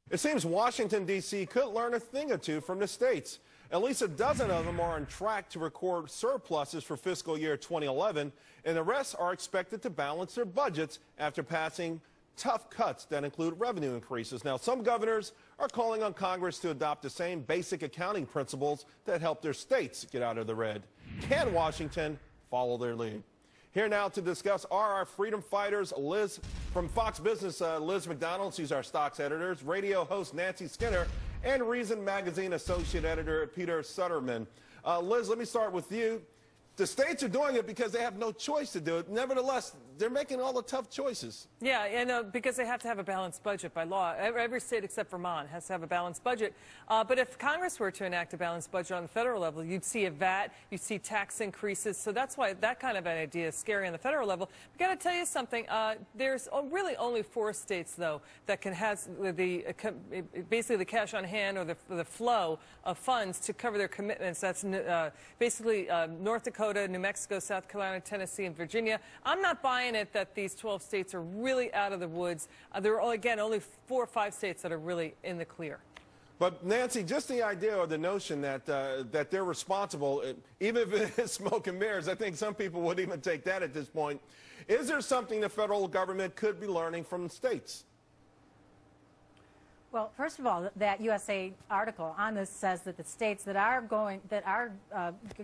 It seems Washington, D.C. could learn a thing or two from the states. At least a dozen of them are on track to record surpluses for fiscal year 2011, and the rest are expected to balance their budgets after passing tough cuts that include revenue increases. Now, some governors are calling on Congress to adopt the same basic accounting principles that help their states get out of the red. Can Washington follow their lead? Here now to discuss are our freedom fighters, Liz from Fox Business, Liz McDonald, she's our stocks editor, radio host Nancy Skinner, and Reason Magazine associate editor Peter Sutterman. Liz, let me start with you. The states are doing it because they have no choice to do it. Nevertheless, they're making all the tough choices. Yeah, and because they have to have a balanced budget by law. Every state except Vermont has to have a balanced budget. But if Congress were to enact a balanced budget on the federal level, you'd see a VAT, you'd see tax increases. So that's why that kind of an idea is scary on the federal level. I've got to tell you something. There's really only 4 states, though, that can have basically the cash on hand or the flow of funds to cover their commitments. That's basically North Dakota, New Mexico, South Carolina, Tennessee, and Virginia. I'm not buying it that these 12 states are really out of the woods. There are, again, only 4 or 5 states that are really in the clear. But, Nancy, just the idea or the notion that that they're responsible, even if it is smoke and mirrors, I think some people would even take that at this point. Is there something the federal government could be learning from the states? Well, first of all, that USA article on this says that the states that are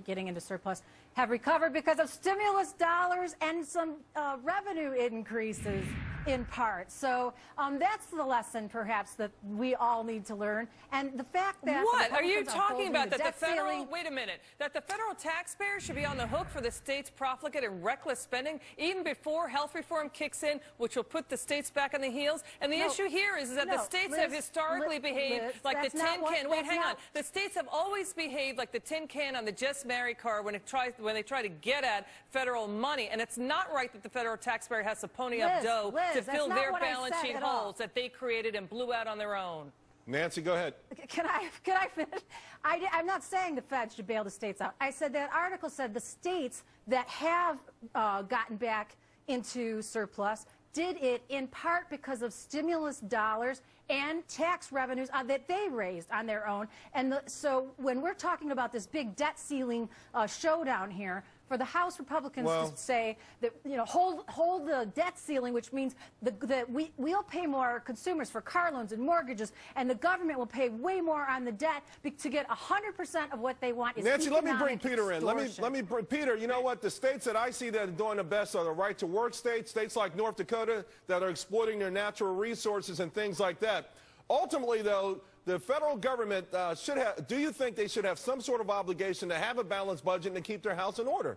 getting into surplus have recovered because of stimulus dollars and some revenue increases in part. So that's the lesson, perhaps, that we all need to learn. And the fact that what are you talking about? That the federal wait a minute. That the federal taxpayer should be on the hook for the state's profligate and reckless spending even before health reform kicks in, which will put the states back on the heels. And the issue here is that the states have historically behaved like the tin can. Wait, hang on. The states have always behaved like the tin can on the Just Marry car when they try to get at federal money. And it's not right that the federal taxpayer has to pony up dough to fill their balance sheet holes that they created and blew out on their own. Nancy, go ahead. Can I finish? I'm not saying the Fed should bail the states out. I said that article said the states that have gotten back into surplus did it in part because of stimulus dollars and tax revenues that they raised on their own. And so when we're talking about this big debt ceiling showdown here, for the House Republicans to say that, you know, hold the debt ceiling, which means that we'll pay more consumers for car loans and mortgages, and the government will pay way more on the debt to get 100% of what they want. Is Nancy, let me bring Peter in. Let me bring Peter. You know what? The states that I see that are doing the best are the right-to-work states, states like North Dakota that are exploiting their natural resources and things like that. Ultimately, though, the federal government should have, do you think they should have some sort of obligation to have a balanced budget and to keep their house in order?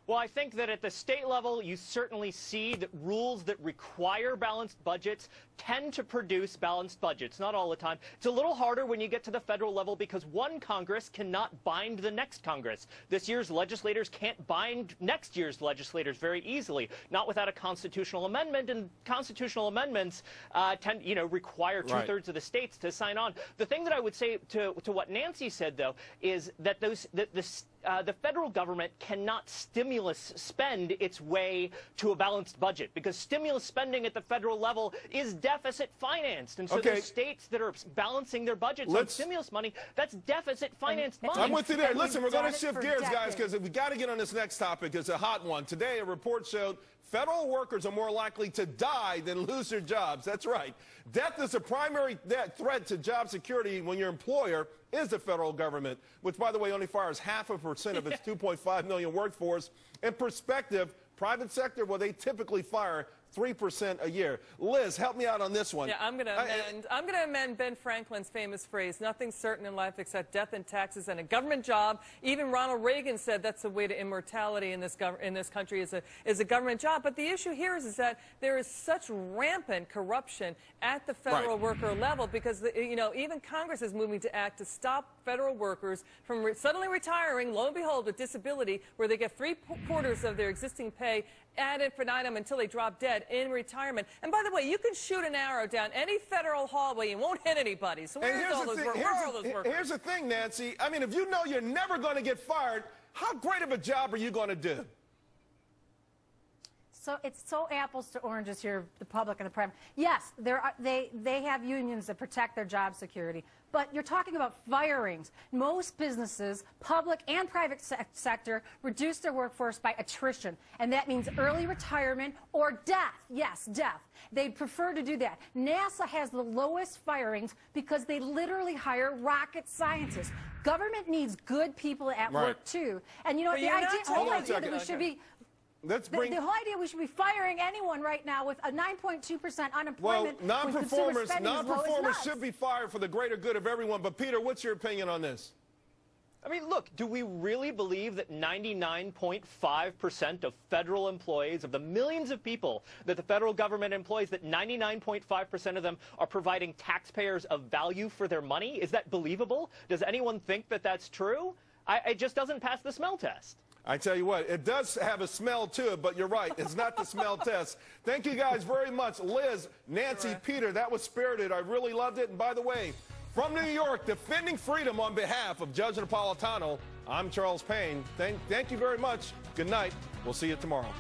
Well, I think that at the state level, you certainly see that rules that require balanced budgets tend to produce balanced budgets. Not all the time. It's a little harder when you get to the federal level because one Congress cannot bind the next Congress. This year's legislators can't bind next year's legislators very easily, not without a constitutional amendment, and constitutional amendments require two-thirds of the states to sign on. The thing that I would say to what Nancy said, though, is that the federal government cannot stimulus spend its way to a balanced budget because stimulus spending at the federal level is deficit financed. And so the states that are balancing their budgets on stimulus money, that's deficit financed money. I'm with you there. Listen, we're going to shift gears, guys, because we've got to get on this next topic. It's a hot one. Today, a report showed federal workers are more likely to die than lose their jobs. That's right. Death is a primary threat to job security when your employer is the federal government, which, by the way, only fires 0.5% of its 2.5 million workforce. In perspective, private sector, well, they typically fire 3% a year. Liz, help me out on this one. Yeah, I'm going to amend Ben Franklin's famous phrase, nothing's certain in life except death and taxes and a government job. Even Ronald Reagan said that's the way to immortality in this country is a government job. But the issue here is that there is such rampant corruption at the federal worker level because, even Congress is moving to act to stop federal workers from suddenly retiring, lo and behold, with disability, where they get 3/4 of their existing pay ad infinitum until they drop dead in retirement. And by the way, you can shoot an arrow down any federal hallway and won't hit anybody. So where are all those workers? Here's the thing, Nancy. I mean, if you know you're never going to get fired, how great of a job are you going to do? it's so apples to oranges here, the public and the private. Yes, they have unions that protect their job security, but you're talking about firings. Most businesses, public and private sector, reduce their workforce by attrition, and that means early retirement or death. Yes, death. They'd prefer to do that. NASA has the lowest firings because they literally hire rocket scientists. Government needs good people at work too. And you know, the whole idea that we should be the whole idea we should be firing anyone right now with a 9.2% unemployment. Well, non-performers should be fired for the greater good of everyone. But Peter, what's your opinion on this? I mean, look, do we really believe that 99.5% of federal employees, of the millions of people that the federal government employs, that 99.5% of them are providing taxpayers a value for their money? Is that believable? Does anyone think that that's true? It just doesn't pass the smell test. I tell you what, it does have a smell to it, but you're right. It's not the smell test. Thank you guys very much. Liz, Nancy, Peter, that was spirited. I really loved it. And by the way, from New York, defending freedom on behalf of Judge Napolitano, I'm Charles Payne. Thank you very much. Good night. We'll see you tomorrow.